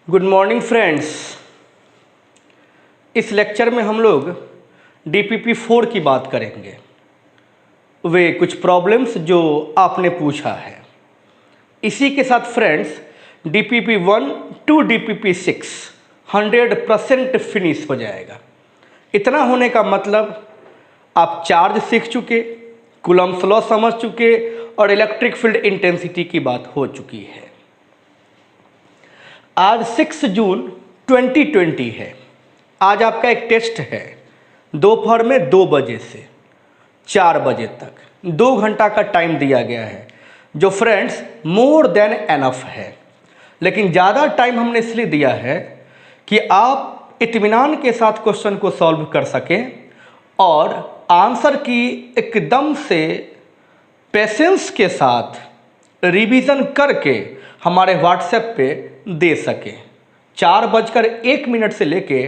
Good morning friends. इस lecture में हम लोग DPP 4 की बात करेंगे। वे कुछ प्रॉब्लम्स जो आपने पूछा है, इसी के साथ friends DPP 1 to DPP 6 100% finish हो जाएगा। इतना होने का मतलब आप चार्ज सीख चुके, कूलम्ब्स लॉ समझ चुके और इलेक्ट्रिक फील्ड इंटेंसिटी की बात हो चुकी है। आज 6 जून 2020 है। आज आपका एक टेस्ट है दोपहर में 2 बजे से 4 बजे तक, 2 घंटा का टाइम दिया गया है, जो फ्रेंड्स मोर देन एनफ है। लेकिन ज़्यादा टाइम हमने इसलिए दिया है कि आप इत्मीनान के साथ क्वेश्चन को सॉल्व कर सकें और आंसर की एकदम से पेशेंस के साथ रिवीजन करके हमारे व्हाट्सएप पे दे सके। 4:01 से लेके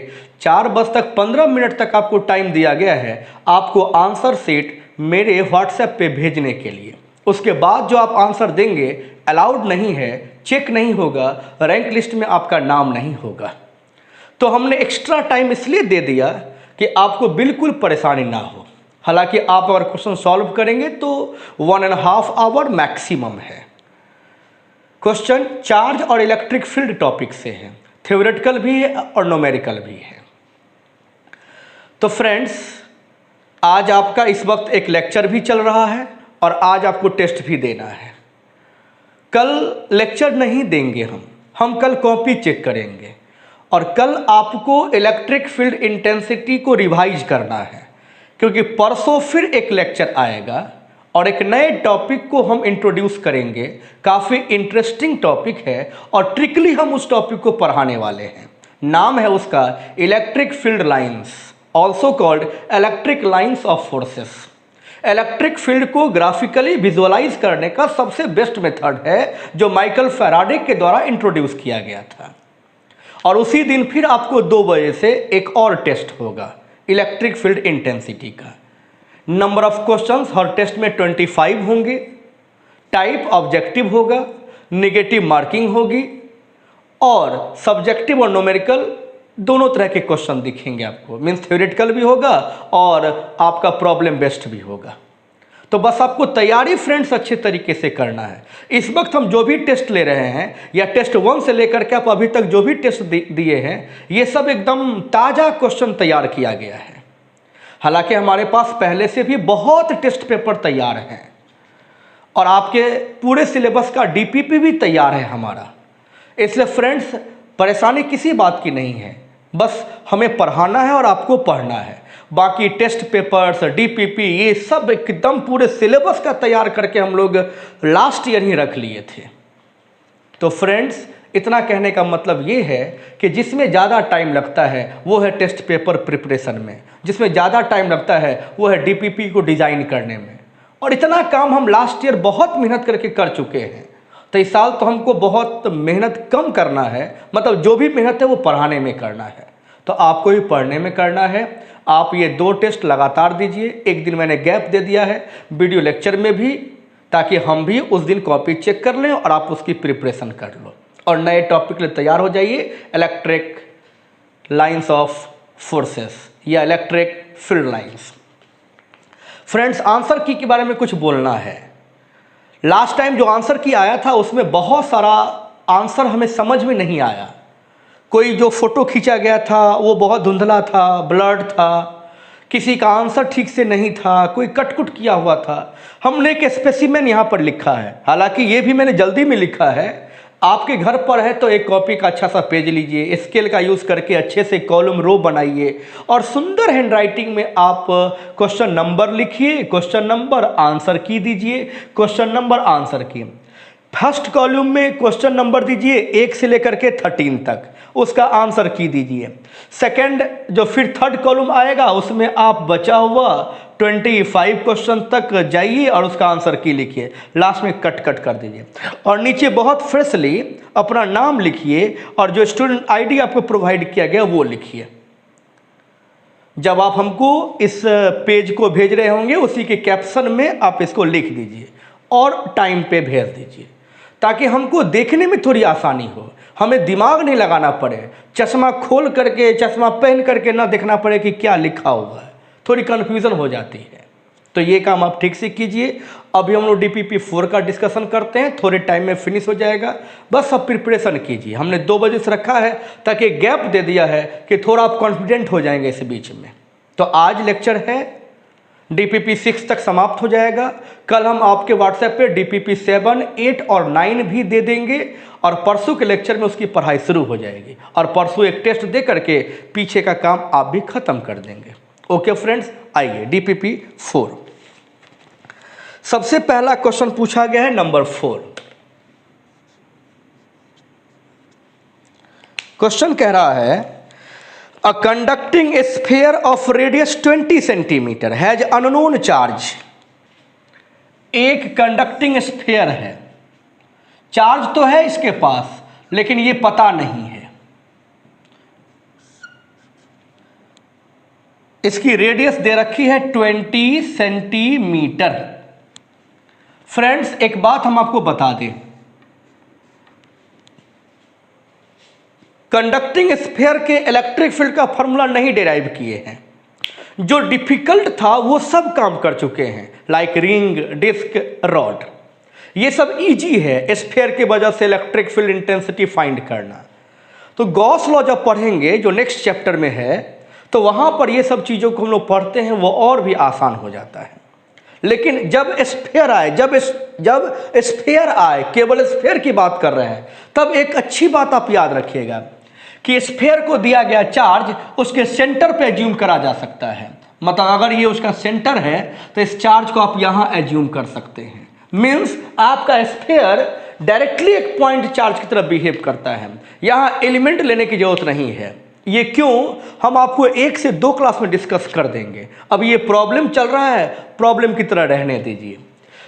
4:15 तक आपको टाइम दिया गया है आपको आंसर सेट मेरे व्हाट्सएप पे भेजने के लिए। उसके बाद जो आप आंसर देंगे अलाउड नहीं है, चेक नहीं होगा, रैंक लिस्ट में आपका नाम नहीं होगा। तो हमने एक्स्ट्रा टाइम इसलिए दे दिया कि आपको बिल्कुल परेशानी ना हो। हालांकि आप अगर क्वेश्चन सॉल्व करेंगे तो 1.5 आवर मैक्सिमम है। क्वेश्चन चार्ज और इलेक्ट्रिक फील्ड टॉपिक से है, थ्योरेटिकल भी है और न्यूमेरिकल भी है। तो फ्रेंड्स आज आपका इस वक्त एक लेक्चर भी चल रहा है और आज आपको टेस्ट भी देना है। कल लेक्चर नहीं देंगे हम कल कॉपी चेक करेंगे और कल आपको इलेक्ट्रिक फील्ड इंटेंसिटी को रिवाइज करना है, क्योंकि परसों फिर एक लेक्चर आएगा और एक नए टॉपिक को हम इंट्रोड्यूस करेंगे। काफ़ी इंटरेस्टिंग टॉपिक है और ट्रिकली हम उस टॉपिक को पढ़ाने वाले हैं। नाम है उसका electric field lines, also called electric lines of forces. Electric field को ग्राफिकली विजुअलाइज करने का सबसे बेस्ट मेथड है जो माइकल फैराडे के द्वारा इंट्रोड्यूस किया गया था। और उसी दिन फिर आपको 2 बजे से एक और टेस्ट होगा इलेक्ट्रिक फील्ड इंटेंसिटी का। नंबर ऑफ क्वेश्चंस हर टेस्ट में 25 होंगे, टाइप ऑब्जेक्टिव होगा, नेगेटिव मार्किंग होगी और सब्जेक्टिव और न्यूमेरिकल दोनों तरह के क्वेश्चन दिखेंगे आपको। मीन्स थ्योरेटिकल भी होगा और आपका प्रॉब्लम बेस्ड भी होगा। तो बस आपको तैयारी फ्रेंड्स अच्छे तरीके से करना है। इस वक्त हम जो भी टेस्ट ले रहे हैं या टेस्ट 1 से लेकर के आप अभी तक जो भी टेस्ट दिए हैं, ये सब एकदम ताज़ा क्वेश्चन तैयार किया गया है। हालांकि हमारे पास पहले से भी बहुत टेस्ट पेपर तैयार हैं और आपके पूरे सिलेबस का DPP भी तैयार है हमारा। इसलिए फ्रेंड्स परेशानी किसी बात की नहीं है, बस हमें पढ़ाना है और आपको पढ़ना है। बाकी टेस्ट पेपर्स, DPP ये सब एकदम पूरे सिलेबस का तैयार करके हम लोग लास्ट ईयर ही रख लिए थे। तो फ्रेंड्स इतना कहने का मतलब ये है कि जिसमें ज़्यादा टाइम लगता है वो है टेस्ट पेपर प्रिपरेशन में, जिसमें ज़्यादा टाइम लगता है वो है DPP को डिज़ाइन करने में। और इतना काम हम लास्ट ईयर बहुत मेहनत करके कर चुके हैं। तो इस साल तो हमको बहुत मेहनत कम करना है, मतलब जो भी मेहनत है वो पढ़ाने में करना है। तो आपको भी पढ़ने में करना है। आप ये 2 टेस्ट लगातार दीजिए। एक दिन मैंने गैप दे दिया है वीडियो लेक्चर में भी, ताकि हम भी उस दिन कॉपी चेक कर लें और आप उसकी प्रिपरेशन कर लो और नए टॉपिक के लिए तैयार हो जाइए। इलेक्ट्रिक लाइंस ऑफ फोर्सेस या electric field lines. Friends answer की के बारे में कुछ बोलना है। लास्ट टाइम जो आंसर की आया था उसमें बहुत सारा आंसर हमें समझ में नहीं आया। कोई जो फोटो खींचा गया था वो बहुत धुंधला था, ब्लर्ड था, किसी का आंसर ठीक से नहीं था, कोई कटकुट किया हुआ था। हमने एक स्पेसिमेन यहाँ पर लिखा है, हालांकि ये भी मैंने जल्दी में लिखा है। आपके घर पर है तो एक कॉपी का अच्छा सा पेज लीजिए, स्केल का यूज़ करके अच्छे से कॉलम रो बनाइए और सुंदर हैंडराइटिंग में आप क्वेश्चन नंबर लिखिए, क्वेश्चन नंबर आंसर की दीजिए, क्वेश्चन नंबर आंसर की। फर्स्ट कॉलम में क्वेश्चन नंबर दीजिए 1 से लेकर के 13 तक, उसका आंसर की दीजिए। सेकंड जो फिर थर्ड कॉलम आएगा उसमें आप बचा हुआ 25 क्वेश्चन तक जाइए और उसका आंसर की लिखिए। लास्ट में कट कर दीजिए और नीचे बहुत फ्रेशली अपना नाम लिखिए और जो स्टूडेंट ID आपको प्रोवाइड किया गया वो लिखिए। जब आप हमको इस पेज को भेज रहे होंगे उसी के कैप्शन में आप इसको लिख दीजिए और टाइम पे भेज दीजिए। ताकि हमको देखने में थोड़ी आसानी हो, हमें दिमाग नहीं लगाना पड़े, चश्मा खोल करके चश्मा पहन करके ना देखना पड़े कि क्या लिखा हुआ है, थोड़ी कन्फ्यूज़न हो जाती है। तो ये काम आप ठीक से कीजिए। अभी हम लोग DPP-4 का डिस्कशन करते हैं, थोड़े टाइम में फिनिश हो जाएगा। बस अब प्रिपरेशन कीजिए। हमने 2 बजे से रखा है ताकि गैप दे दिया है कि थोड़ा आप कॉन्फिडेंट हो जाएंगे इस बीच में। तो आज लेक्चर है, DPP-6 तक समाप्त हो जाएगा। कल हम आपके व्हाट्सएप पे DPP-7, 8 और 9 भी दे देंगे और परसों के लेक्चर में उसकी पढ़ाई शुरू हो जाएगी और परसों एक टेस्ट दे करके पीछे का काम आप भी खत्म कर देंगे। ओके फ्रेंड्स, आइए DPP-4। सबसे पहला क्वेश्चन पूछा गया है नंबर 4। क्वेश्चन कह रहा है a conducting sphere of radius 20 centimetre has unknown charge. एक कंडक्टिंग स्फीयर है, चार्ज तो है इसके पास लेकिन ये पता नहीं है। इसकी रेडियस दे रखी है 20 सेंटीमीटर। फ्रेंड्स एक बात हम आपको बता दें, कंडक्टिंग स्फीयर के इलेक्ट्रिक फील्ड का फॉर्मूला नहीं डिराइव किए हैं। जो डिफिकल्ट था वो सब काम कर चुके हैं, लाइक रिंग, डिस्क, रॉड। ये सब इजी है स्फीयर की वजह से इलेक्ट्रिक फील्ड इंटेंसिटी फाइंड करना। तो गॉस लॉ जब पढ़ेंगे जो नेक्स्ट चैप्टर में है, तो वहां पर ये सब चीज़ों को हम लोग पढ़ते हैं, वो और भी आसान हो जाता है। लेकिन जब स्फीयर आए, जब स्फीयर आए, केवल स्फीयर की बात कर रहे हैं, तब एक अच्छी बात आप याद रखिएगा कि स्फीयर को दिया गया चार्ज उसके सेंटर पे एज्यूम करा जा सकता है। मतलब अगर ये उसका सेंटर है तो इस चार्ज को आप यहां एज्यूम कर सकते हैं। मीन्स आपका स्फीयर डायरेक्टली एक पॉइंट चार्ज की तरफ बिहेव करता है, यहां एलिमेंट लेने की जरूरत नहीं है। ये क्यों, हम आपको 1 से 2 क्लास में डिस्कस कर देंगे। अब ये प्रॉब्लम चल रहा है, प्रॉब्लम की तरह रहने दीजिए।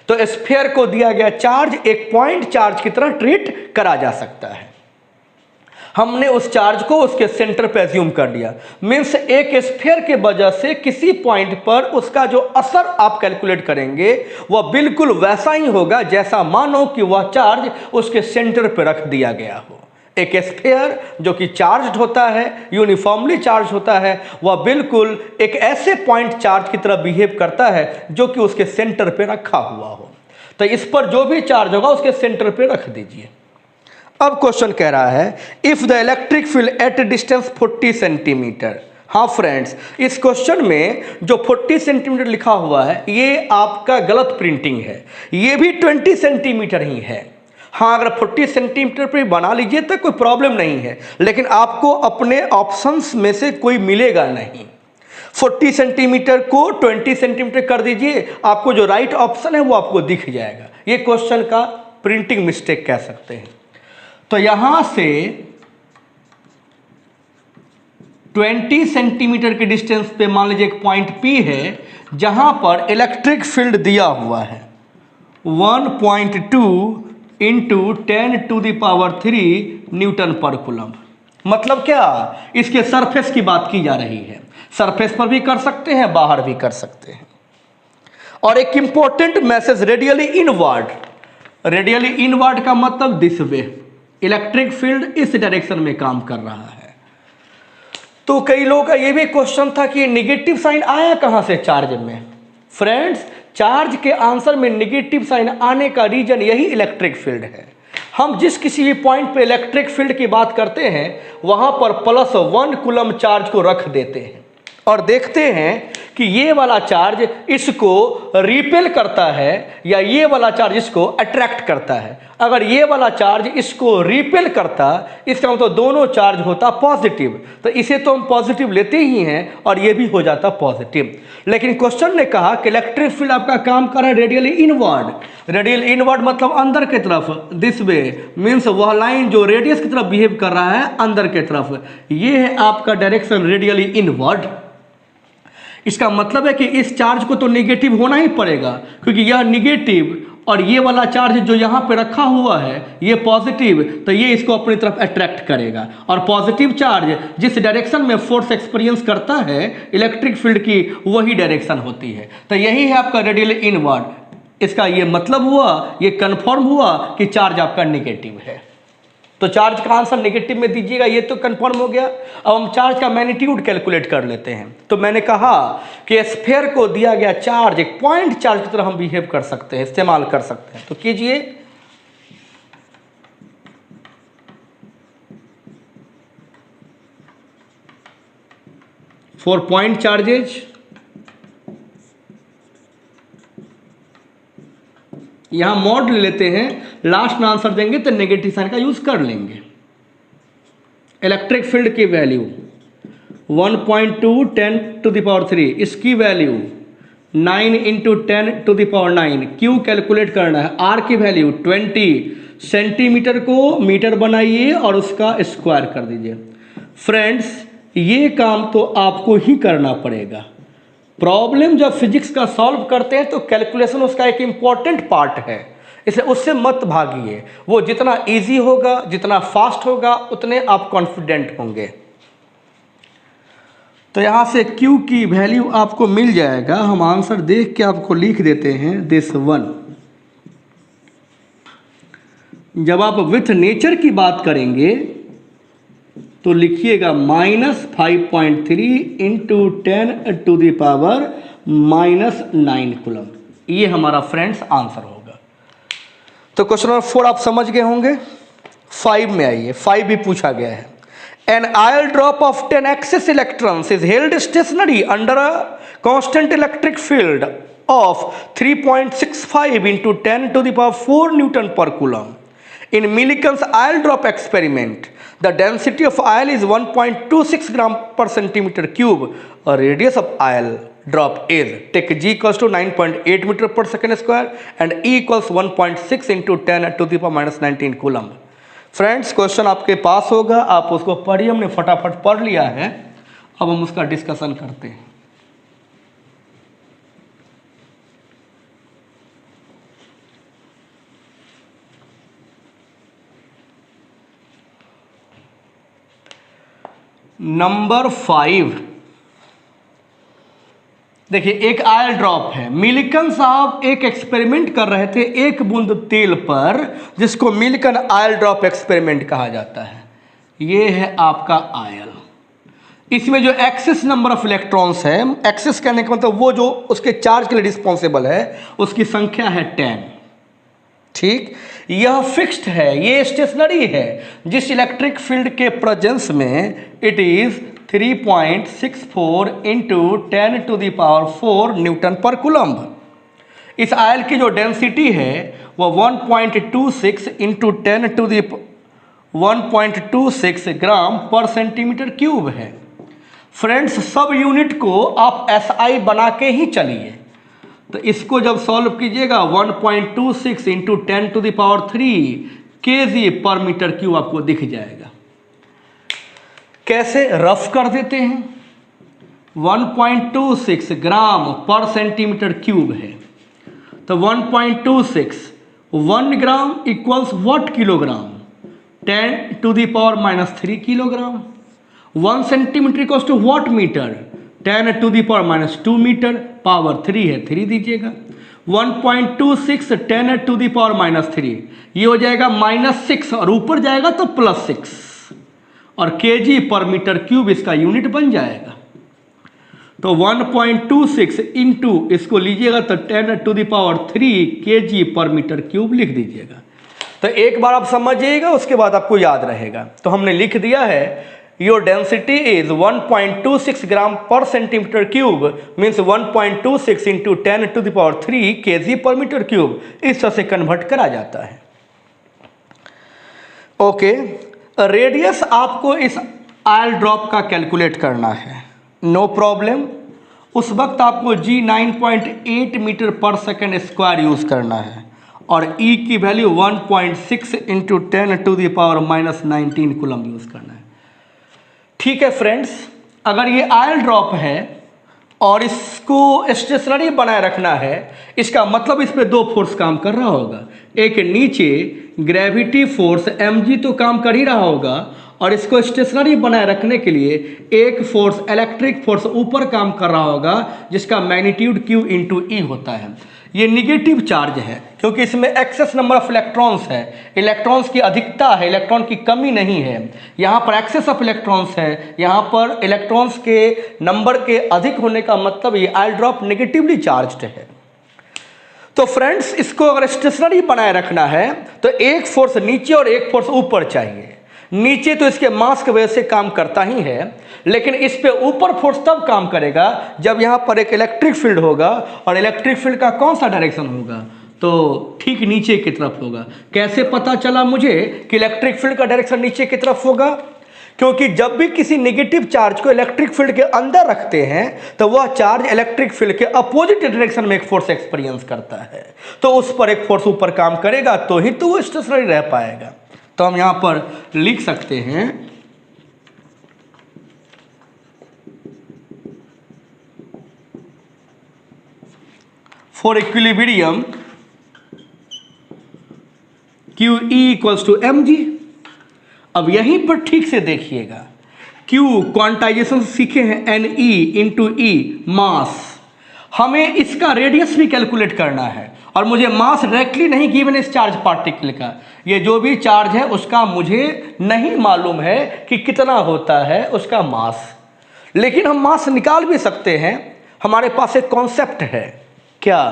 तो स्फीयर को दिया गया चार्ज एक पॉइंट चार्ज की तरह ट्रीट करा जा सकता है। हमने उस चार्ज को उसके सेंटर पे एज्यूम कर लिया। मीन्स एक स्फीयर के वजह से किसी पॉइंट पर उसका जो असर आप कैलकुलेट करेंगे वह बिल्कुल वैसा ही होगा जैसा मानो कि वह चार्ज उसके सेंटर पे रख दिया गया हो। एक स्फीयर जो कि चार्ज्ड होता है, यूनिफॉर्मली चार्ज होता है, वह बिल्कुल एक ऐसे पॉइंट चार्ज की तरह बिहेव करता है जो कि उसके सेंटर पे रखा हुआ हो। तो इस पर जो भी चार्ज होगा उसके सेंटर पे रख दीजिए। अब क्वेश्चन कह रहा है if the electric field at distance 40 centimetre. हाँ फ्रेंड्स, इस क्वेश्चन में जो 40 सेंटीमीटर लिखा हुआ है ये आपका गलत प्रिंटिंग है, ये भी 20 सेंटीमीटर ही है। हाँ, अगर 40 सेंटीमीटर पे बना लीजिए तो कोई प्रॉब्लम नहीं है, लेकिन आपको अपने ऑप्शंस में से कोई मिलेगा नहीं। 40 सेंटीमीटर को 20 सेंटीमीटर कर दीजिए, आपको जो राइट ऑप्शन है वो आपको दिख जाएगा। ये क्वेश्चन का प्रिंटिंग मिस्टेक कह सकते हैं। तो यहां से 20 सेंटीमीटर के डिस्टेंस पे मान लीजिए एक पॉइंट P है जहां पर इलेक्ट्रिक फील्ड दिया हुआ है 1.2 इंटू 10⁻³ न्यूटन पर कूलम। मतलब क्या, इसके सरफेस की बात की जा रही है। सरफेस पर भी कर सकते हैं, बाहर भी कर सकते हैं। और एक important message, radially inward. Radially inward का मतलब दिस वे, इलेक्ट्रिक फील्ड इस डायरेक्शन में काम कर रहा है। तो कई लोगों का ये भी क्वेश्चन था कि नेगेटिव साइन आया कहां से चार्ज में। फ्रेंड्स, चार्ज के आंसर में नेगेटिव साइन आने का रीजन यही इलेक्ट्रिक फील्ड है। हम जिस किसी भी पॉइंट पे इलेक्ट्रिक फील्ड की बात करते हैं वहां पर +1 कूलम चार्ज को रख देते हैं और देखते हैं कि ये वाला चार्ज इसको रिपेल करता है या ये वाला चार्ज इसको अट्रैक्ट करता है। अगर ये वाला चार्ज इसको रिपेल करता, इसका मतलब दोनों चार्ज होता पॉजिटिव, तो इसे तो हम पॉजिटिव लेते ही हैं और ये भी हो जाता पॉजिटिव। लेकिन क्वेश्चन ने कहा कि इलेक्ट्रिक फील्ड आपका काम कर रहा है रेडियली इनवर्ड। रेडियल इनवर्ड मतलब अंदर की तरफ, दिस वे मीन्स वह लाइन जो रेडियस की तरफ बिहेव कर रहा है अंदर की तरफ, ये है आपका डायरेक्शन रेडियली इनवर्ड। इसका मतलब है कि इस चार्ज को तो नेगेटिव होना ही पड़ेगा, क्योंकि यह नेगेटिव और ये वाला चार्ज जो यहाँ पे रखा हुआ है ये पॉजिटिव, तो ये इसको अपनी तरफ अट्रैक्ट करेगा। और पॉजिटिव चार्ज जिस डायरेक्शन में फोर्स एक्सपीरियंस करता है इलेक्ट्रिक फील्ड की, वही डायरेक्शन होती है। तो यही है आपका रेडियल इनवर्ड। इसका ये मतलब हुआ, ये कंफर्म हुआ कि चार्ज आपका नेगेटिव है। तो चार्ज का आंसर नेगेटिव में दीजिएगा, ये तो कंफर्म हो गया। अब हम चार्ज का मैग्नीट्यूड कैलकुलेट कर लेते हैं। तो मैंने कहा कि स्फीयर को दिया गया चार्ज एक पॉइंट चार्ज की तरह हम बिहेव कर सकते हैं, इस्तेमाल कर सकते हैं। तो कीजिए, फॉर पॉइंट चार्जेज यहां मॉड ले लेते हैं, लास्ट में आंसर देंगे तो नेगेटिव साइन का यूज कर लेंगे। इलेक्ट्रिक फील्ड की वैल्यू 1.2 10⁻³ इसकी वैल्यू 9 × 10⁻⁹। क्यू कैलकुलेट करना है, आर की वैल्यू 20 सेंटीमीटर को मीटर बनाइए और उसका स्क्वायर कर दीजिए। फ्रेंड्स, ये काम तो आपको ही करना पड़ेगा। प्रॉब्लम जब फिजिक्स का सॉल्व करते हैं तो कैलकुलेशन उसका एक इम्पॉर्टेंट पार्ट है, इसे उससे मत भागिए। वो जितना इजी होगा, जितना फास्ट होगा, उतने आप कॉन्फिडेंट होंगे। तो यहाँ से Q की वैल्यू आपको मिल जाएगा। हम आंसर देख के आपको लिख देते हैं दिस वन। जब आप विथ नेचर की बात करेंगे तो लिखिएगा -5.3 × 10⁻⁹ कूलम। ये हमारा फ्रेंड्स आंसर होगा। तो क्वेश्चन नंबर 4 आप समझ गए होंगे। 5 में आइए, 5 भी पूछा गया है। An air drop of 10 excess electrons is held stationary under a constant electric field of 3.65 × 10⁴ Newton per coulomb. In Millikan's oil drop experiment, the density of oil is 1.26 gram per centimeter cube. A radius of oil drop is, take G equals to 9.8 meter per second square and E equals 1.6 × 10⁻⁻19 coulomb. Friends, question आपके पास होगा, आप उसको पढ़िए। हमने फटाफट पढ़ लिया है, अब हम उसका डिस्कशन करते हैं। नंबर 5 देखिए, एक आयल ड्रॉप है। मिल्कन साहब एक एक्सपेरिमेंट कर रहे थे एक बूंद तेल पर, जिसको मिल्कन आयल ड्रॉप एक्सपेरिमेंट कहा जाता है। ये है आपका आयल। इसमें जो एक्सेस नंबर ऑफ इलेक्ट्रॉन्स है, एक्सेस कहने का मतलब वो जो उसके चार्ज के लिए रिस्पॉन्सिबल है, उसकी संख्या है 10। ठीक, यह फिक्स्ड है, ये स्टेशनरी है। जिस इलेक्ट्रिक फील्ड के प्रेजेंस में इट इज 3.64 × 10⁴ न्यूटन पर कूलम्ब। इस आयल की जो डेंसिटी है वह 1.26 × 10⁻1.26 ग्राम पर सेंटीमीटर क्यूब है। फ्रेंड्स, सब यूनिट को आप SI बना के ही चलिए। तो इसको जब सॉल्व कीजिएगा 1.26 × 10⁻³ kg पर मीटर क्यूब आपको दिख जाएगा। कैसे रफ कर देते हैं, 1.26 ग्राम पर सेंटीमीटर क्यूब है। तो 1.26 1 ग्राम equals what kilogram, 10⁻³ kilogram. 1 centimetre equals to what metre, 10⁻² metre. Power 3 है, 3 दीजिएगा। 1.26 10⁻³ ये हो जाएगा -6 और ऊपर जाएगा तो +6 और kg पर मीटर क्यूब इसका यूनिट बन जाएगा। तो 1.26 इंटू इसको लीजिएगा तो 10⁻³ kg पर मीटर क्यूब लिख दीजिएगा। तो एक बार आप समझिएगा, उसके बाद आपको याद रहेगा। तो हमने लिख दिया है योर डेंसिटी इज 1.26 ग्राम पर सेंटीमीटर क्यूब, मीन्स 1.26 × 10⁻³ kg पर मीटर क्यूब। इस तरह से कन्वर्ट करा जाता है। ओके, रेडियस आपको इस आयल ड्रॉप का कैलकुलेट करना है, नो प्रॉब्लम। उस वक्त आपको G 9.8 मीटर पर सेकेंड स्क्वायर यूज करना है और E की वैल्यू 1.6 × 10⁻⁻19 कूलम यूज करना है। ठीक है फ्रेंड्स, अगर ये आयल ड्रॉप है और इसको स्टेशनरी बनाए रखना है, इसका मतलब इस पे 2 फोर्स काम कर रहा होगा। एक नीचे ग्रेविटी फोर्स mg तो काम कर ही रहा होगा और इसको स्टेशनरी बनाए रखने के लिए एक फोर्स इलेक्ट्रिक फोर्स ऊपर काम कर रहा होगा, जिसका मैग्नीट्यूड Q × E होता है। ये निगेटिव चार्ज है क्योंकि इसमें एक्सेस नंबर ऑफ इलेक्ट्रॉन्स है, इलेक्ट्रॉन्स की अधिकता है, इलेक्ट्रॉन की कमी नहीं है। यहाँ पर एक्सेस ऑफ इलेक्ट्रॉन्स है, यहाँ पर इलेक्ट्रॉन्स के नंबर के अधिक होने का मतलब ये आई ड्रॉप नेगेटिवली चार्ज्ड है। तो फ्रेंड्स, इसको अगर स्टेशनरी बनाए रखना है तो एक फोर्स नीचे और एक फोर्स ऊपर चाहिए। नीचे तो इसके मास की वजह से काम करता ही है, लेकिन इस पे ऊपर फोर्स तब काम करेगा जब यहाँ पर एक इलेक्ट्रिक फील्ड होगा, और इलेक्ट्रिक फील्ड का कौन सा डायरेक्शन होगा, तो ठीक नीचे की तरफ होगा। कैसे पता चला मुझे कि इलेक्ट्रिक फील्ड का डायरेक्शन नीचे की तरफ होगा? क्योंकि जब भी किसी नेगेटिव चार्ज को इलेक्ट्रिक फील्ड के अंदर रखते हैं तो वह चार्ज इलेक्ट्रिक फील्ड के अपोजिट डायरेक्शन में एक फोर्स एक्सपीरियंस करता है, तो उस पर एक फोर्स ऊपर काम करेगा तो ही तो वो स्टेशनरी रह पाएगा। तो हम यहां पर लिख सकते हैं for equilibrium Q E equals to M G. अब यहीं पर ठीक से देखिएगा, क्यू क्वांटाइजेशन सीखे हैं, एन ई इंटू ई मास, हमें इसका रेडियस भी कैलकुलेट करना है और मुझे मास डायरेक्टली नहीं गिवन इस चार्ज पार्टिकल का, ये जो भी चार्ज है उसका मुझे नहीं मालूम है कि कितना होता है उसका मास, लेकिन हम मास निकाल भी सकते हैं। हमारे पास एक कॉन्सेप्ट है, क्या?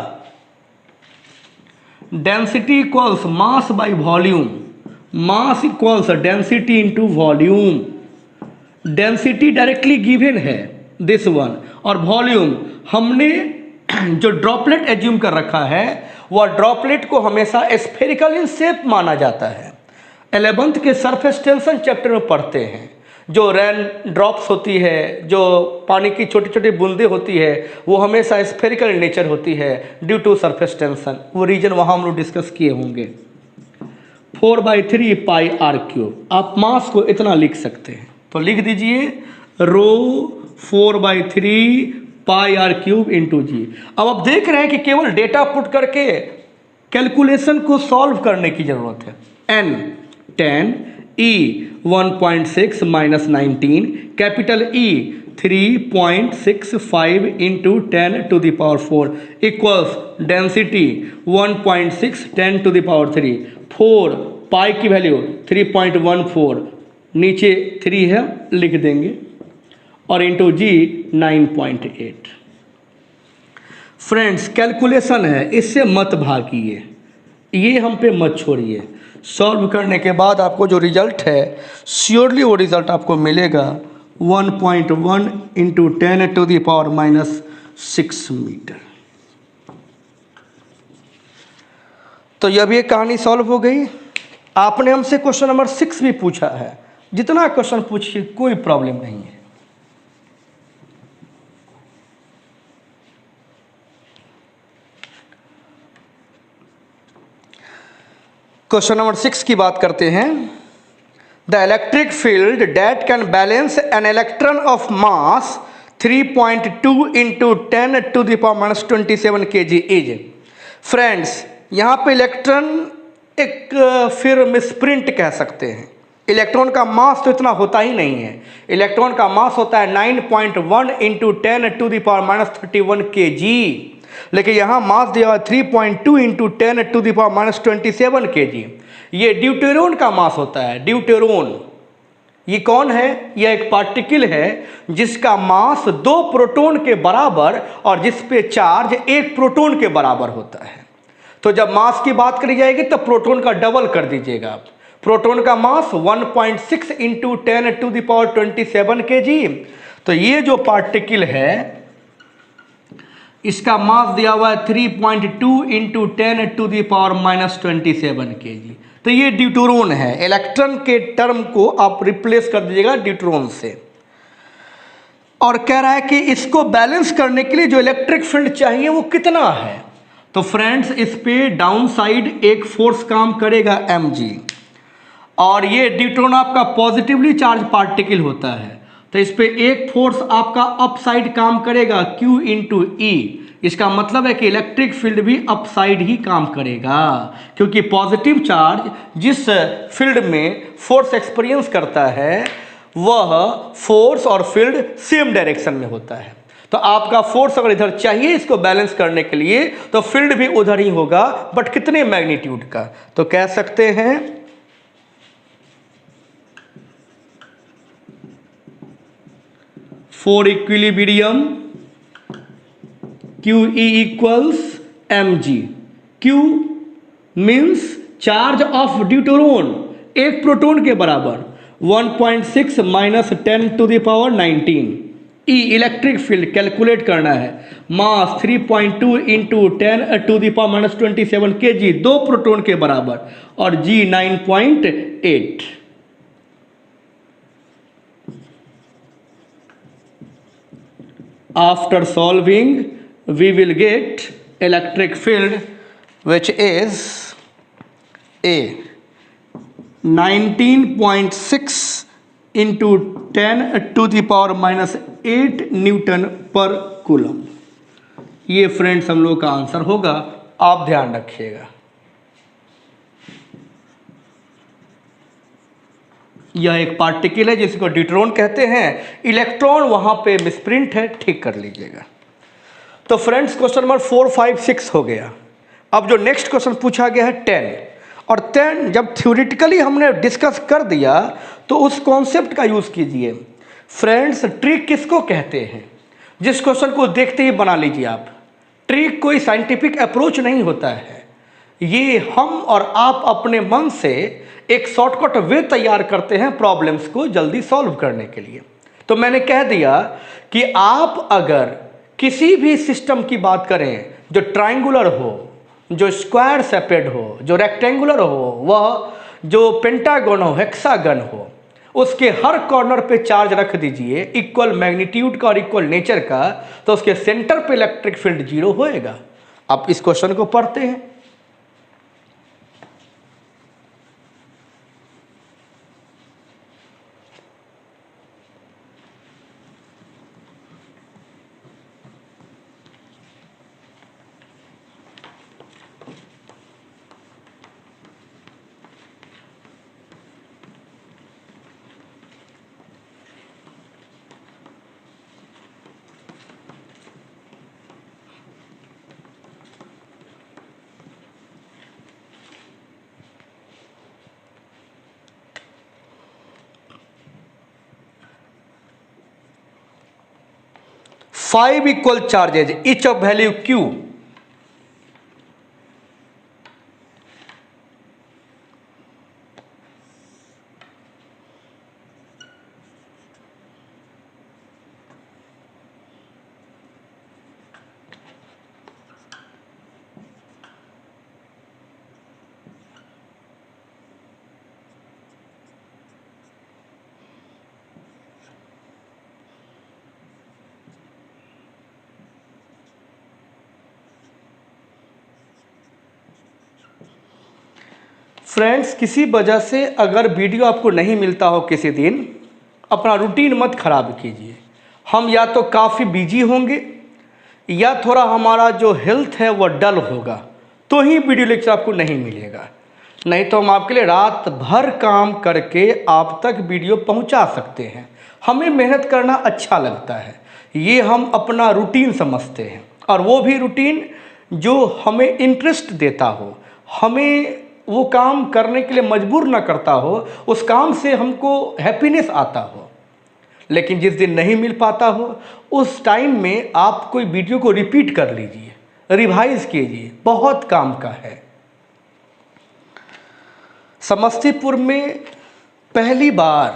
Density equals mass by volume, mass equals density into volume. Density directly given है दिस वन, और वॉल्यूम हमने जो ड्रॉपलेट एज्यूम कर रखा है वह ड्रॉपलेट को हमेशा स्फेरिकल इन शेप माना जाता है। 11th के सरफेस टेंशन चैप्टर में पढ़ते हैं, जो रेन ड्रॉप्स होती है, जो पानी की छोटी छोटी बूंदें होती है, वो हमेशा स्फेरिकल इन नेचर होती है ड्यू टू सरफेस टेंशन। वो रीजन वहाँ हम लोग डिस्कस किए होंगे। 4/3 पाई आर क्यूब, आप मास को इतना लिख सकते हैं, तो लिख दीजिए rho 4/3 pi R cube into G. अब आप देख रहे हैं कि केवल डेटा पुट करके कैलकुलेशन को सॉल्व करने की जरूरत है। n 10, e 1.6 minus 19, capital E 3.65 into 10 to the power 4 equals density 1.6 10 to the power 3, 4 pi की वैल्यू 3.14, नीचे 3 है लिख देंगे, और इंटू जी 9.8। फ्रेंड्स, कैलकुलेशन है, इससे मत भागिए, ये हम पे मत छोड़िए। सॉल्व करने के बाद आपको जो रिजल्ट है श्योरली वो रिजल्ट आपको मिलेगा 1.1 into 10 to the power -6 metre. तो जब ये कहानी सॉल्व हो गई, आपने हमसे क्वेश्चन नंबर 6 भी पूछा है, जितना क्वेश्चन पूछिए कोई प्रॉब्लम नहीं है। क्वेश्चन नंबर 6 की बात करते हैं। The electric field that can balance an electron of mass 3.2 into 10 to the power -27 kg is. Friends, यहाँ पे इलेक्ट्रॉन एक फिर मिसप्रिंट कह सकते हैं। इलेक्ट्रॉन का मास तो इतना होता ही नहीं है, इलेक्ट्रॉन का मास होता है 9.1 into 10 to the power -31 kg, लेकिन यहाँ मास दिया 3.2 into 10 to the power -27 kg। ये ड्यूटेरोन का मास होता है। ड्यूटेरोन ये कौन है? यह एक पार्टिकल है जिसका मास 2 प्रोटॉन के बराबर और जिस पे चार्ज 1 प्रोटॉन के बराबर होता है। तो जब मास की बात करी जाएगी तो प्रोटॉन का डबल कर दीजिएगा आप। प्रोटॉन का mass 1.6 into 10 to the power 27 kg। तो ये जो पार्टिकल है इसका मास दिया हुआ है 3.2 into 10 to the power -27 kg। तो ये ड्यूटेरोन है। इलेक्ट्रॉन के टर्म को आप रिप्लेस कर दीजिएगा ड्यूटेरोन से, और कह रहा है कि इसको बैलेंस करने के लिए जो इलेक्ट्रिक फील्ड चाहिए वो कितना है। तो फ्रेंड्स, इस पे डाउन साइड एक फोर्स काम करेगा mg, और ये ड्यूटेरोन आपका पॉजिटिवली चार्ज पार्टिकल होता है, तो इस पे एक फोर्स आपका अप साइड काम करेगा Q इंटू ई। इसका मतलब है कि इलेक्ट्रिक फील्ड भी अप साइड ही काम करेगा, क्योंकि पॉजिटिव चार्ज जिस फील्ड में फोर्स एक्सपीरियंस करता है वह फोर्स और फील्ड सेम डायरेक्शन में होता है। तो आपका फोर्स अगर इधर चाहिए इसको बैलेंस करने के लिए तो फील्ड भी उधर ही होगा, बट कितने मैग्नीट्यूड का। तो कह सकते हैं for equilibrium QE equals mg। Q means charge of deuteron, एक प्रोटॉन के बराबर 1.6 minus 10 to the power 19। E electric field calculate करना है, mass 3.2 into 10 to the power minus 27 kg, दो प्रोटॉन के बराबर, और G 9.8। After solving we will get electric field which is a 19.6 into 10 to the power minus 8 Newton पर coulomb. ये friends हम लोग का आंसर होगा, आप ध्यान रखिएगा। यह एक पार्टिकल है जिसको ड्यूटेरोन कहते हैं, इलेक्ट्रॉन वहां पे मिसप्रिंट है, ठीक कर लीजिएगा। तो फ्रेंड्स क्वेश्चन नंबर 4, 5, 6 हो गया। अब जो नेक्स्ट क्वेश्चन पूछा गया है 10, और 10 जब थ्योरेटिकली हमने डिस्कस कर दिया तो उस कॉन्सेप्ट का यूज कीजिए। फ्रेंड्स ट्रिक किसको कहते हैं? जिस क्वेश्चन को देखते ही बना लीजिए आप। ट्रिक कोई साइंटिफिक अप्रोच नहीं होता है, ये हम और आप अपने मन से एक शॉर्टकट वे तैयार करते हैं प्रॉब्लम्स को जल्दी सॉल्व करने के लिए। तो मैंने कह दिया कि आप अगर किसी भी सिस्टम की बात करें जो ट्रायंगुलर हो, जो स्क्वायर शेपेड हो, जो रेक्टेंगुलर हो, वह जो पेंटागन हो, हेक्सागन हो, उसके हर कॉर्नर पे चार्ज रख दीजिए इक्वल मैग्नीट्यूड का और इक्वल नेचर का, तो उसके सेंटर पे इलेक्ट्रिक फील्ड 0 होएगा। आप इस क्वेश्चन को पढ़ते हैं। Five equal charges each of value Q, friends किसी वजह से अगर वीडियो आपको नहीं मिलता हो किसी दिन, अपना रूटीन मत खराब कीजिए। हम या तो काफ़ी बिजी होंगे या थोड़ा हमारा जो हेल्थ है वह डल होगा, तो ही वीडियो लेक्चर आपको नहीं मिलेगा। नहीं तो हम आपके लिए रात भर काम करके आप तक वीडियो पहुंचा सकते हैं। हमें मेहनत करना अच्छा लगता है, ये हम अपना रूटीन समझते हैं, और वो भी रूटीन जो हमें इंटरेस्ट देता हो, हमें वो काम करने के लिए मजबूर ना करता हो, उस काम से हमको हैप्पीनेस आता हो। लेकिन जिस दिन नहीं मिल पाता हो उस टाइम में आप कोई वीडियो को रिपीट कर लीजिए, रिवाइज कीजिए, बहुत काम का है। समस्तीपुर में पहली बार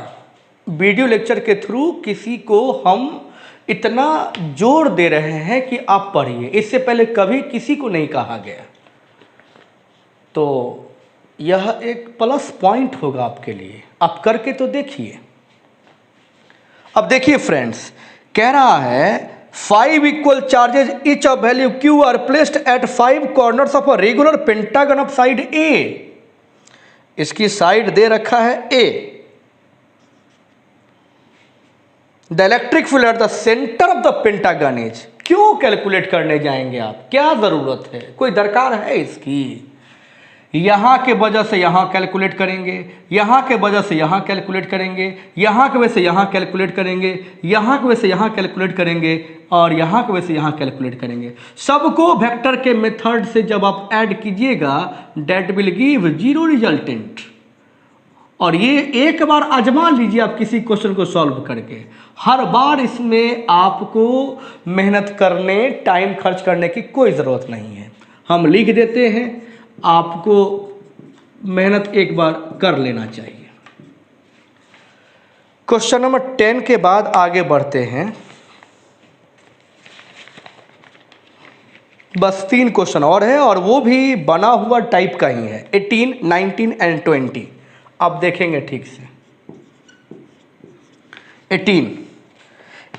वीडियो लेक्चर के थ्रू किसी को हम इतना जोर दे रहे हैं कि आप पढ़िए, इससे पहले कभी किसी को नहीं कहा गया। तो यह एक प्लस पॉइंट होगा आपके लिए, आप करके तो देखिए। अब देखिए फ्रेंड्स, कह रहा है 5 equal charges each of value Q are placed at 5 corners of a regular pentagon of side A। इसकी साइड दे रखा है A। The electric field at the centre of the pentagon is. क्यों कैलकुलेट करने जाएंगे आप, क्या जरूरत है, कोई दरकार है इसकी? यहाँ के वजह से यहाँ कैलकुलेट करेंगे, यहाँ के वजह से यहाँ कैलकुलेट करेंगे, यहाँ के वजह से यहाँ कैलकुलेट करेंगे, यहाँ की वजह से यहाँ कैलकुलेट करेंगे और यहाँ की वजह से यहाँ कैलकुलेट करेंगे। सबको वेक्टर के मेथड से जब आप ऐड कीजिएगा that will give zero resultant. और ये एक बार आजमा लीजिए आप किसी क्वेश्चन को सॉल्व करके, हर बार इसमें आपको मेहनत करने, टाइम खर्च करने की कोई ज़रूरत नहीं है। हम लिख देते हैं, आपको मेहनत एक बार कर लेना चाहिए। क्वेश्चन नंबर 10 के बाद आगे बढ़ते हैं। बस 3 क्वेश्चन और है और वो भी बना हुआ टाइप का ही है, 18, 19 एंड 20। अब देखेंगे ठीक से। 18,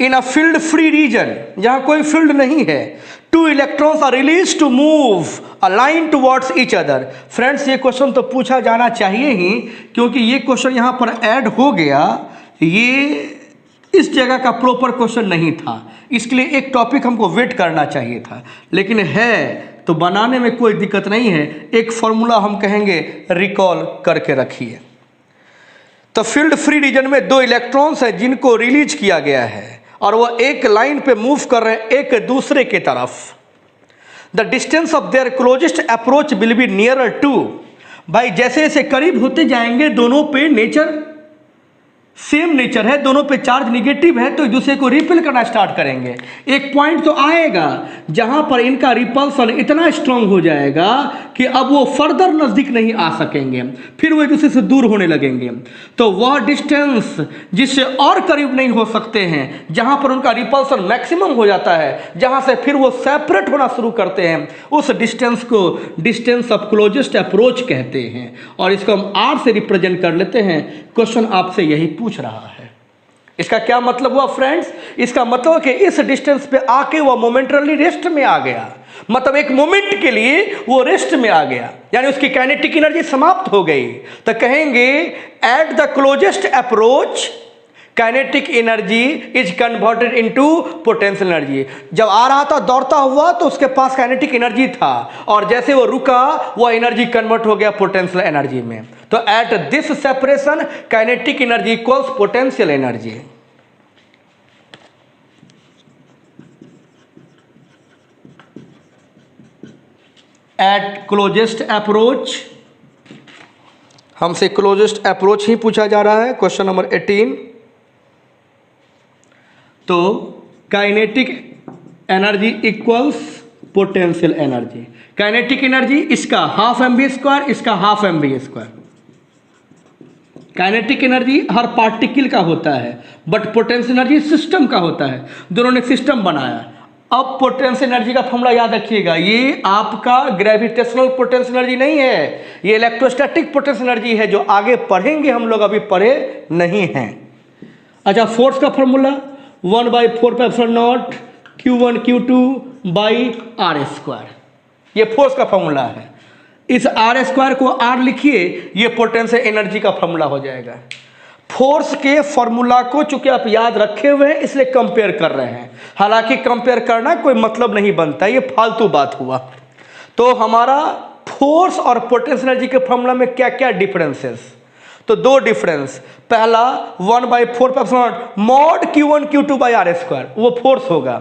in a field free region, जहां कोई फील्ड नहीं है, 2 electrons are release to move a line towards each other. Friends ये क्वेश्चन तो पूछा जाना चाहिए ही, क्योंकि ये क्वेश्चन यहां पर ऐड हो गया, ये इस जगह का प्रॉपर क्वेश्चन नहीं था, इसके लिए एक टॉपिक हमको वेट करना चाहिए था, लेकिन है तो बनाने में कोई दिक्कत नहीं है। एक फॉर्मूला हम कहेंगे रिकॉल करके रखिए। तो फील्ड फ्री रीजन में 2 इलेक्ट्रॉन्स हैं जिनको रिलीज किया गया है और वो एक लाइन पे मूव कर रहे हैं एक दूसरे की तरफ। The distance of their closest approach will be nearer to. भाई जैसे जैसे करीब होते जाएंगे दोनों पे नेचर सेम नेचर है, दोनों पे चार्ज निगेटिव है, तो एक दूसरे को रिपेल करना स्टार्ट करेंगे। एक पॉइंट तो आएगा जहां पर इनका रिपल्सन इतना स्ट्रांग हो जाएगा कि अब वो फर्दर नजदीक नहीं आ सकेंगे, फिर वो एक दूसरे से दूर होने लगेंगे। तो वह डिस्टेंस जिससे और करीब नहीं हो सकते हैं, जहां पर उनका रिपल्सन मैक्सिमम हो जाता है, जहां से फिर वो सेपरेट होना शुरू करते हैं, उस डिस्टेंस को डिस्टेंस ऑफ क्लोजेस्ट अप्रोच कहते हैं और इसको हम आर से रिप्रेजेंट कर लेते हैं। क्वेश्चन आपसे यही पूछ रहा है। इसका क्या मतलब हुआ फ्रेंड्स? इसका मतलब कि इस डिस्टेंस पे आके वो मोमेंटरली रेस्ट में आ गया, मतलब एक मोमेंट के लिए वो रेस्ट में आ गया, यानी उसकी काइनेटिक एनर्जी समाप्त हो गई। तो कहेंगे at the closest approach kinetic energy is converted into potential energy. जब आ रहा था दौड़ता हुआ तो उसके पास काइनेटिक एनर्जी था और जैसे वो रुका वो एनर्जी कन्वर्ट हो गया पोटेंशियल एनर्जी में। तो at this separation kinetic energy equals potential energy. At closest approach, हमसे क्लोजेस्ट अप्रोच ही पूछा जा रहा है क्वेश्चन नंबर 18। तो kinetic energy equals potential energy. Kinetic energy इसका हाफ mv², इसका हाफ mv²। काइनेटिक एनर्जी हर पार्टिकल का होता है, बट पोटेंशियल एनर्जी सिस्टम का होता है। दोनों ने सिस्टम बनाया। अब पोटेंशियल एनर्जी का फॉर्मूला याद रखिएगा, ये आपका ग्रेविटेशनल पोटेंशियल एनर्जी नहीं है, ये इलेक्ट्रोस्टैटिक पोटेंशियल एनर्जी है, जो आगे पढ़ेंगे हम लोग, अभी पढ़े नहीं हैं। अच्छा, फोर्स का फॉर्मूला 1/4πε0 Q1 Q2 R²। ये फोर्स का फॉर्मूला है। इस R² को R लिखिए, ये पोटेंशियल एनर्जी का फॉर्मूला हो जाएगा। फोर्स के फॉर्मूला को चूंकि आप याद रखे हुए हैं इसलिए कंपेयर कर रहे हैं, हालांकि कंपेयर करना कोई मतलब नहीं बनता, ये फालतू बात हुआ। तो हमारा फोर्स और पोटेंशियल एनर्जी के फॉर्मूला में क्या क्या डिफरेंसेस? तो 2 डिफरेंस। पहला 1/4πε0 mod Q1 Q2 R², वो फोर्स होगा।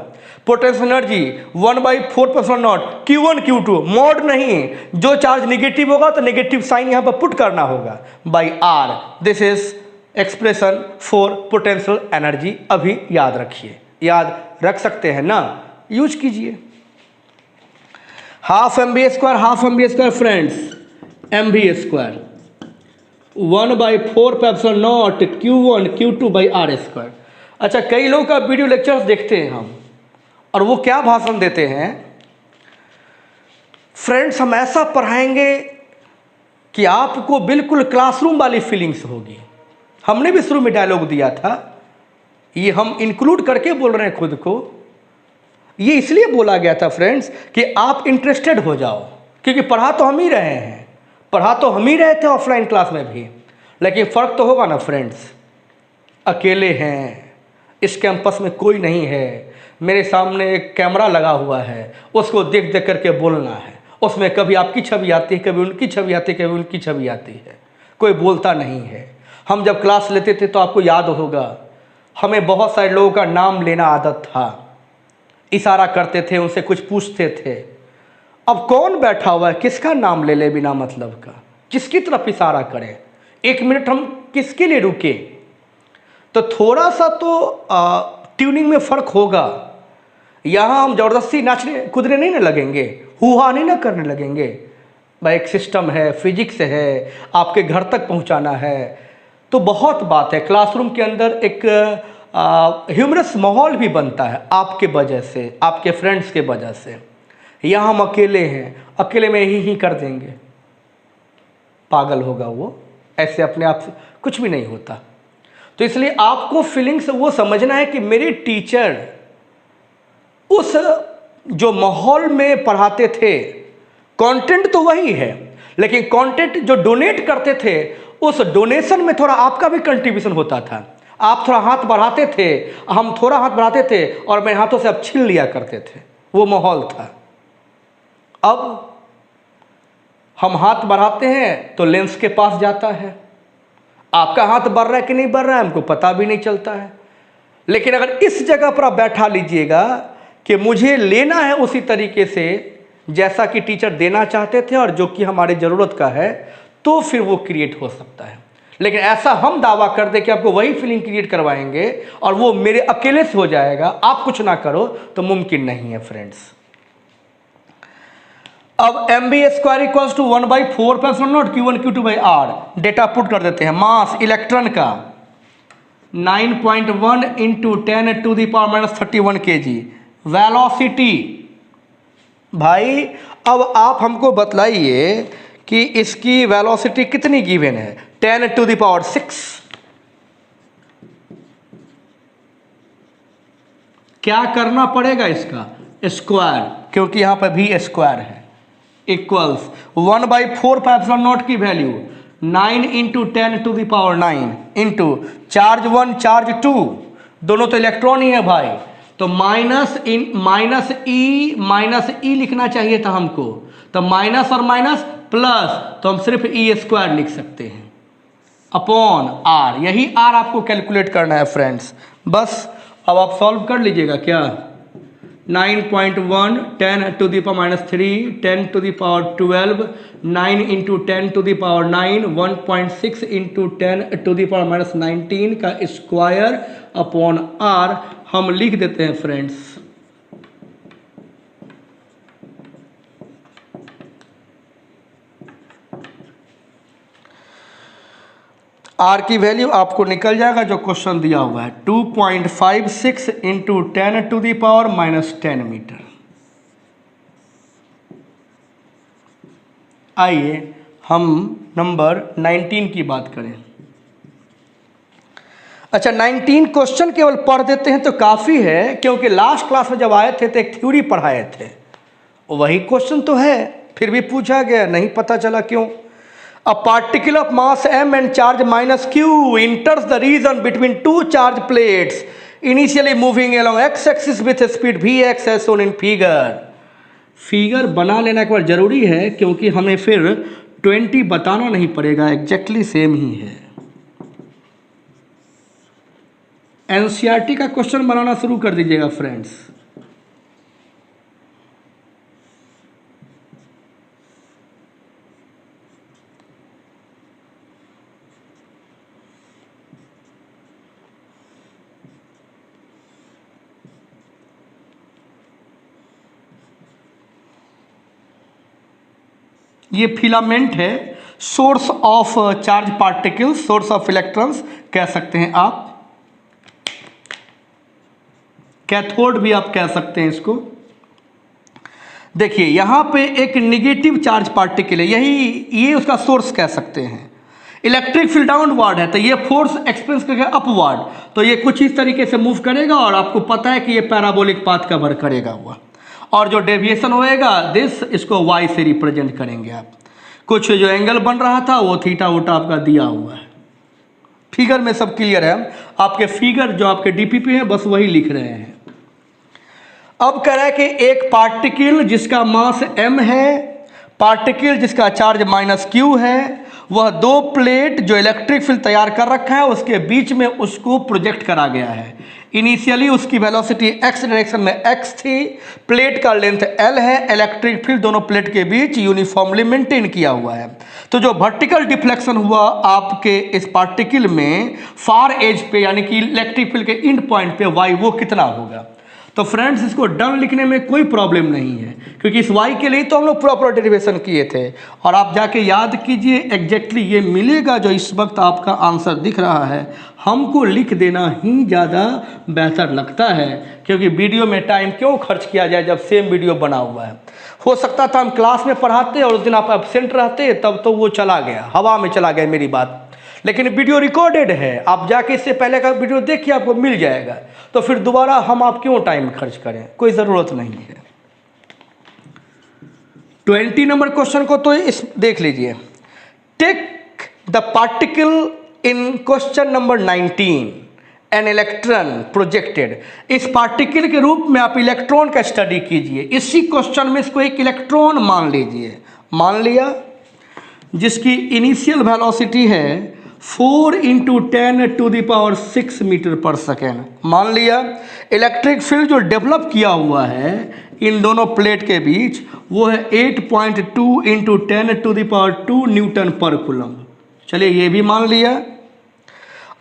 Potential energy 1/4πε0 Q1 Q2, mode नहीं, जो चार्ज निगेटिव होगा तो नेगेटिव साइन यहां पर पुट करना होगा by R। This is expression for potential energy. अभी याद रखिए, याद रख सकते हैं ना, यूज कीजिए। Half mv², half mv² friends, mv², 1/4πε0 Q1 Q2 R²। अच्छा, कई लोगों का वीडियो लेक्चर्स देखते हैं हम, और वो क्या भाषण देते हैं, फ्रेंड्स हम ऐसा पढ़ाएंगे कि आपको बिल्कुल क्लासरूम वाली फीलिंग्स होगी। हमने भी शुरू में डायलॉग दिया था, ये हम इंक्लूड करके बोल रहे हैं खुद को। ये इसलिए बोला गया था फ्रेंड्स कि आप इंटरेस्टेड हो जाओ, क्योंकि पढ़ा तो हम ही रहे हैं, पढ़ा तो हम ही रहे थे ऑफलाइन क्लास में भी, लेकिन फ़र्क तो होगा ना फ्रेंड्स। अकेले हैं, इस कैंपस में कोई नहीं है, मेरे सामने एक कैमरा लगा हुआ है, उसको देख देख करके बोलना है, उसमें कभी आपकी छवि आती है, कभी उनकी छवि आती है, कभी उनकी छवि आती है, कोई बोलता नहीं है। हम जब क्लास लेते थे तो आपको याद होगा, हमें बहुत सारे लोगों का नाम लेना आदत था, इशारा करते थे, उनसे कुछ पूछते थे। अब कौन बैठा हुआ है, किसका नाम ले ले बिना मतलब का, किसकी तरफ इशारा करें, 1 मिनट हम किसके लिए रुके? तो थोड़ा सा तो ट्यूनिंग में फ़र्क होगा। यहाँ हम ज़बरदस्ती नाचने कूदने नहीं ना लगेंगे, हुआ नहीं ना करने लगेंगे। भाई एक सिस्टम है, फिजिक्स है, आपके घर तक पहुँचाना है, तो बहुत बात है। क्लासरूम के अंदर एक ह्यूमरस माहौल भी बनता है आपके वजह से, आपके फ्रेंड्स के वजह से। यहाँ हम अकेले हैं, अकेले में ही कर देंगे, पागल होगा वो, ऐसे अपने आप से कुछ भी नहीं होता। तो इसलिए आपको फीलिंग्स वो समझना है कि मेरे टीचर उस जो माहौल में पढ़ाते थे, कंटेंट तो वही है, लेकिन कंटेंट जो डोनेट करते थे, उस डोनेशन में थोड़ा आपका भी कंट्रीब्यूशन होता था। आप थोड़ा हाथ बढ़ाते थे, हम थोड़ा हाथ बढ़ाते थे, और मेरे हाथों से आप छीन लिया करते थे, वो माहौल था। अब हम हाथ बढ़ाते हैं तो लेंस के पास जाता है, आपका हाथ बढ़ रहा है कि नहीं बढ़ रहा है हमको पता भी नहीं चलता है। लेकिन अगर इस जगह पर आप बैठा लीजिएगा कि मुझे लेना है उसी तरीके से जैसा कि टीचर देना चाहते थे और जो कि हमारे ज़रूरत का है, तो फिर वो क्रिएट हो सकता है। लेकिन ऐसा हम दावा कर दे कि आपको वही फीलिंग क्रिएट करवाएंगे और वो मेरे अकेले से हो जाएगा, आप कुछ ना करो, तो मुमकिन नहीं है फ्रेंड्स। अब mv² equals to 1/4 Q1 Q2/r data put कर देते हैं। मास इलेक्ट्रॉन का 9.1 इंटू 10⁻⁻31 kg। वेलोसिटी, भाई अब आप हमको बतलाइए कि इसकी वेलोसिटी कितनी गिवन है? 10⁻6। क्या करना पड़ेगा इसका? स्क्वायर, क्योंकि यहां पर भी स्क्वायर है, इक्वल्स 1/4 की value 9 into 10⁻9 into charge 1 charge 2, दोनों तो इलेक्ट्रॉन ही है भाई, तो माइनस ई लिखना चाहिए था हमको, तो माइनस और माइनस प्लस, तो हम सिर्फ E² लिख सकते हैं अपॉन आर। यही आर आपको कैलकुलेट करना है फ्रेंड्स। बस अब आप सॉल्व कर लीजिएगा। क्या 9.1 10⁻³ 10⁻12 9 इंटू 10⁻9 1.6 इंटू 10⁻19 का स्क्वायर अपॉन आर हम लिख देते हैं फ्रेंड्स। आर की वैल्यू आपको निकल जाएगा जो क्वेश्चन दिया हुआ है, 2.56 इंटू 10⁻⁻10 मीटर। आइए हम नंबर 19 की बात करें। अच्छा, 19 क्वेश्चन केवल पढ़ देते हैं तो काफ़ी है, क्योंकि लास्ट क्लास में जब आए थे तो एक थ्योरी पढ़ाए थे, वही क्वेश्चन तो है, फिर भी पूछा गया, नहीं पता चला क्यों। A particle of mass m and charge -q enters the region between two charge plates initially moving along x-axis with a speed vx as shown in figure। Figure बना लेना एक बार जरूरी है, क्योंकि हमें फिर 20 बताना नहीं पड़ेगा, एग्जैक्टली सेम ही है। एनसीईआरटी का क्वेश्चन बनाना शुरू कर दीजिएगा फ्रेंड्स। ये फिलामेंट है, source of charge particles, source of electrons कह सकते हैं आप, कैथोड भी आप कह सकते हैं इसको। देखिए यहाँ पे एक निगेटिव चार्ज पार्टिकल है, ये उसका सोर्स कह सकते हैं। इलेक्ट्रिक फील्ड डाउनवर्ड है, तो ये फोर्स एक्सपेंस करेगा अपवर्ड, तो ये कुछ इस तरीके से मूव करेगा, और आपको पता है कि ये पैराबोलिक पाथ कवर करेगा हुआ, और जो डेविएशन होएगा दिस, इसको y से रिप्रेजेंट करेंगे आप। कुछ जो एंगल बन रहा था वो थीटा वोटा आपका दिया हुआ है, फिगर में सब क्लियर है। हम आपके फिगर जो आपके डीपीपी है बस वही लिख रहे हैं। अब कह रहा है कि एक पार्टिकल जिसका मास m है पार्टिकल जिसका चार्ज माइनस क्यू है, वह दो प्लेट जो इलेक्ट्रिक फील्ड तैयार कर रखा है उसके बीच में उसको प्रोजेक्ट करा गया है। इनिशियली उसकी वेलोसिटी एक्स डायरेक्शन में एक्स थी, प्लेट का लेंथ एल है, इलेक्ट्रिक फील्ड दोनों प्लेट के बीच यूनिफॉर्मली मेंटेन किया हुआ है। तो जो वर्टिकल डिफ्लेक्शन हुआ आपके इस पार्टिकल में फार एज पे यानी कि इलेक्ट्रिक फील्ड के इंड पॉइंट पे वाई, वो कितना होगा। तो फ्रेंड्स इसको डन लिखने में कोई प्रॉब्लम नहीं है, क्योंकि इस वाई के लिए तो हम लोग प्रॉपर डेरिवेशन किए थे। और आप जाके याद कीजिए, एग्जैक्टली ये मिलेगा जो इस वक्त आपका आंसर दिख रहा है। हमको लिख देना ही ज़्यादा बेहतर लगता है, क्योंकि वीडियो में टाइम क्यों खर्च किया जाए जब सेम वीडियो बना हुआ है। हो सकता था हम क्लास में पढ़ाते और उस दिन आप एब्सेंट रहते, तब तो वो चला गया, हवा में चला गया मेरी बात। लेकिन वीडियो रिकॉर्डेड है, आप जाके इससे पहले का वीडियो देखिए, आपको मिल जाएगा। तो फिर दोबारा हम आप क्यों टाइम खर्च करें, कोई ज़रूरत नहीं है। 20 नंबर क्वेश्चन को तो इस देख लीजिए। Take the particle in question number 19 an electron projected. इस पार्टिकल के रूप में आप इलेक्ट्रॉन का स्टडी कीजिए। इसी क्वेश्चन में इसको एक इलेक्ट्रॉन मान लीजिए, मान लिया, जिसकी इनिशियल वेलोसिटी है 4 × 10⁻⁶ मीटर पर सेकेंड। मान लिया इलेक्ट्रिक फील्ड जो डेवलप किया हुआ है इन दोनों प्लेट के बीच वो है 8.2 × 10⁻² न्यूटन पर कूलम। चलिए ये भी मान लिया।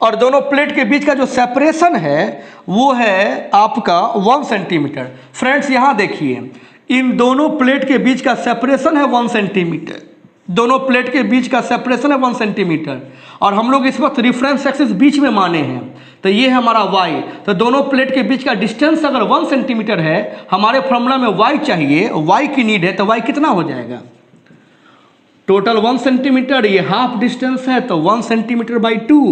और दोनों प्लेट के बीच का जो सेपरेशन है वो है आपका 1 सेंटीमीटर। फ्रेंड्स यहाँ देखिए, इन दोनों प्लेट के बीच का सेपरेशन है 1 सेंटीमीटर। दोनों प्लेट के बीच का सेपरेशन है 1 सेंटीमीटर। और हम लोग इस वक्त रिफरेंस एक्सिस बीच में माने हैं, तो ये है हमारा y। तो दोनों प्लेट के बीच का डिस्टेंस अगर 1 सेंटीमीटर है, हमारे फॉर्मूला में y चाहिए, y की नीड है, तो y कितना हो जाएगा। टोटल 1 सेंटीमीटर, ये हाफ डिस्टेंस है, तो 1 सेंटीमीटर बाई 2,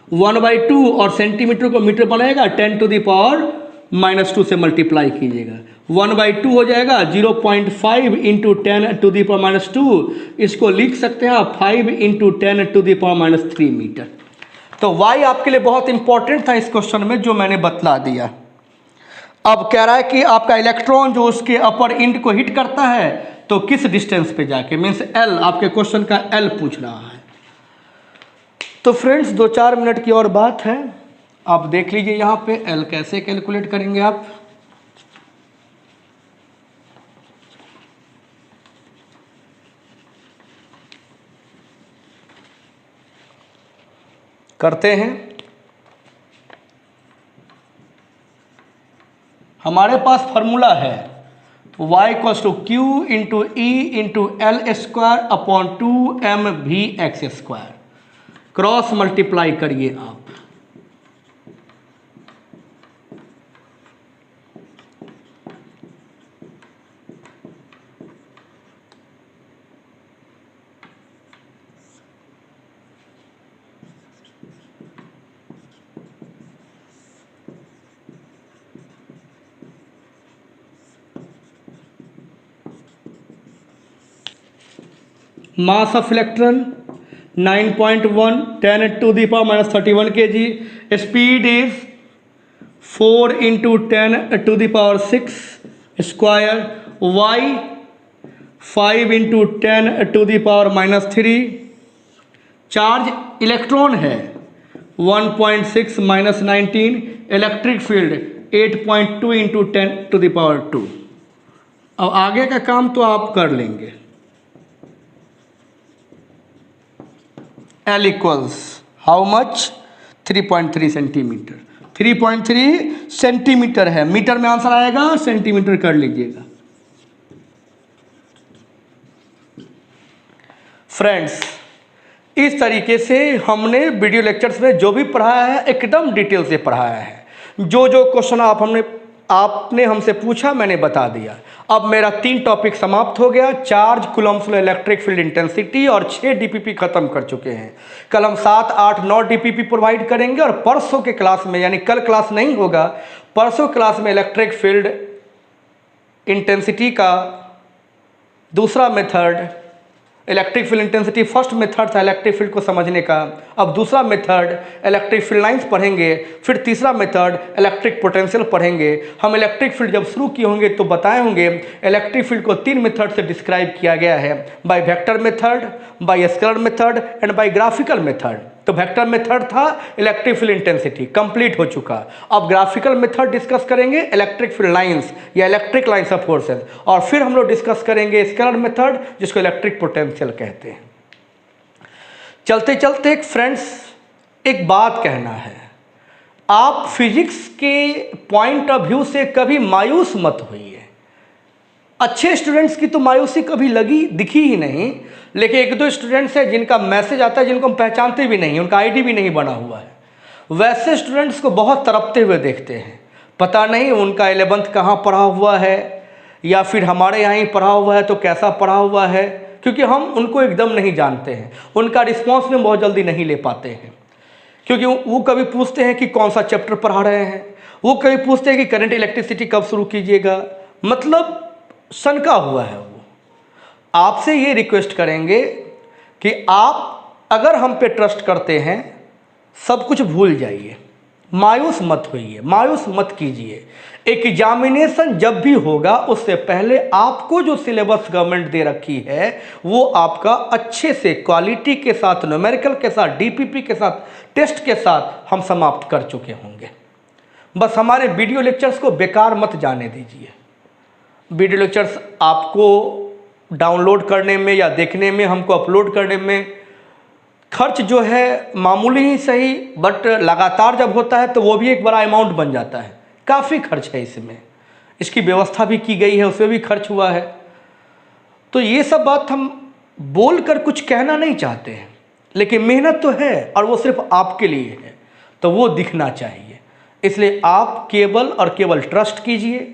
1/2, और सेंटीमीटर को मीटर बनाएगा 10⁻⁻² से मल्टीप्लाई कीजिएगा, 1/2 हो जाएगा 0.5 × 10⁻²। इसको लिख सकते हैं आप 5 × 10⁻³ मीटर। तो y आपके लिए बहुत इंपॉर्टेंट था इस क्वेश्चन में, जो मैंने बतला दिया। अब कह रहा है कि आपका इलेक्ट्रॉन जो उसके अपर इंड को हिट करता है तो किस डिस्टेंस पे जाके, मीन्स l, आपके क्वेश्चन का l पूछ रहा है। तो फ्रेंड्स 2-4 मिनट की और बात है, आप देख लीजिए यहाँ पे l कैसे कैलकुलेट करेंगे आप। करते हैं। हमारे पास फार्मूला है y = q × e × L² 2mvx²। Cross multiply करिए आप। Mass of electron 9.1 10⁻³ kg। Speed is 4 × 10⁻⁶²। y 5 × 10⁻³ charge electron है 1.6 - 19। Electric field 8.2 × 10⁻²। अब आगे का काम तो आप कर लेंगे। L equals how much, 3.3 centimetre. 3.3 centimetre है, मीटर में आंसर आएगा, सेंटीमीटर कर लीजिएगा। फ्रेंड्स इस तरीके से हमने वीडियो लेक्चर्स में जो भी पढ़ाया है एकदम डिटेल से पढ़ाया है। जो जो क्वेश्चन आपने हमसे पूछा मैंने बता दिया। अब मेरा 3 टॉपिक समाप्त हो गया, charge, Coulomb's law, electric field intensity, और 6 डीपीपी खत्म कर चुके हैं। कल हम 7, 8, 9 डीपीपी प्रोवाइड करेंगे। और परसों के क्लास में, यानी कल क्लास नहीं होगा, परसों क्लास में इलेक्ट्रिक फील्ड इंटेंसिटी का दूसरा method electric field intensity first method था इलेक्ट्रिक फील्ड को समझने का। अब दूसरा मेथड इलेक्ट्रिक फील्ड लाइंस पढ़ेंगे, फिर तीसरा मेथड इलेक्ट्रिक पोटेंशियल पढ़ेंगे। हम इलेक्ट्रिक फील्ड जब शुरू किए होंगे तो बताए होंगे इलेक्ट्रिक फील्ड को 3 मेथड से डिस्क्राइब किया गया है, by vector method, by scalar method and by graphical method. तो वेक्टर मेथड था इलेक्ट्रिक फील्ड इंटेंसिटी, कंप्लीट हो चुका। अब ग्राफिकल मेथड डिस्कस करेंगे इलेक्ट्रिक फील्ड लाइंस या इलेक्ट्रिक लाइंस ऑफ फोर्सेस, और फिर हम लोग डिस्कस करेंगे स्केलर मेथड जिसको इलेक्ट्रिक पोटेंशियल कहते हैं। चलते चलते एक फ्रेंड्स एक बात कहना है, आप फिजिक्स के पॉइंट ऑफ व्यू से कभी मायूस मत होइए। अच्छे स्टूडेंट्स की तो मायूसी कभी दिखी ही नहीं, लेकिन 1-2 स्टूडेंट्स हैं जिनका मैसेज आता है जिनको हम पहचानते भी नहीं, उनका आईडी भी नहीं बना हुआ है, वैसे स्टूडेंट्स को बहुत तड़पते हुए देखते हैं। पता नहीं उनका 11th कहाँ पढ़ा हुआ है, या फिर हमारे यहाँ ही पढ़ा हुआ है तो कैसा पढ़ा हुआ है, क्योंकि हम उनको एकदम नहीं जानते हैं। उनका रिस्पॉन्स में बहुत जल्दी नहीं ले पाते हैं, क्योंकि वो कभी पूछते हैं कि कौन सा चैप्टर पढ़ा रहे हैं, वो कभी पूछते हैं कि करंट इलेक्ट्रिसिटी कब शुरू कीजिएगा, मतलब सनका हुआ है वो। आपसे ये रिक्वेस्ट करेंगे कि आप अगर हम पे ट्रस्ट करते हैं, सब कुछ भूल जाइए, मायूस मत होइए, मायूस मत कीजिए। एग्जामिनेशन जब भी होगा उससे पहले आपको जो सिलेबस गवर्नमेंट दे रखी है वो आपका अच्छे से क्वालिटी के साथ, न्यूमेरिकल के साथ, डीपीपी के साथ, टेस्ट के साथ हम समाप्त कर चुके होंगे। बस हमारे वीडियो लेक्चर्स को बेकार मत जाने दीजिए। वीडियो लेक्चर्स आपको डाउनलोड करने में या देखने में, हमको अपलोड करने में खर्च जो है मामूली ही सही, बट लगातार जब होता है तो वो भी एक बड़ा अमाउंट बन जाता है, काफ़ी खर्च है इसमें। इसकी व्यवस्था भी की गई है, उसमें भी खर्च हुआ है। तो ये सब बात हम बोल कर कुछ कहना नहीं चाहते हैं, लेकिन मेहनत तो है और वो सिर्फ आपके लिए है, तो वो दिखना चाहिए। इसलिए आप केवल और केवल ट्रस्ट कीजिए।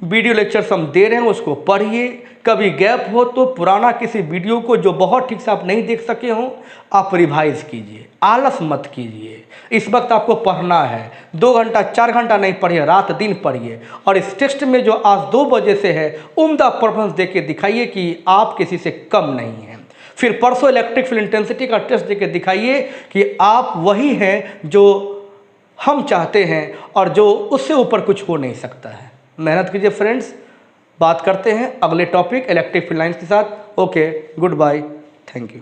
वीडियो लेक्चर्स हम दे रहे हैं उसको पढ़िए। कभी गैप हो तो पुराना किसी वीडियो को जो बहुत ठीक से आप नहीं देख सके हों आप रिवाइज कीजिए, आलस मत कीजिए। इस वक्त आपको पढ़ना है, 2 घंटा 4 घंटा नहीं पढ़िए, रात दिन पढ़िए, और इस टेस्ट में जो आज 2 बजे से है उम्दा परफॉर्मेंस देके दिखाइए कि आप किसी से कम नहीं हैं। फिर परसों इलेक्ट्रिक फील्ड इंटेंसिटी का टेस्ट देके दिखाइए कि आप वही हैं जो हम चाहते हैं और जो उससे ऊपर कुछ हो नहीं सकता है। मेहनत कीजिए फ्रेंड्स। बात करते हैं अगले टॉपिक इलेक्ट्रिक फील्ड लाइंस के साथ। Okay, goodbye, thank you.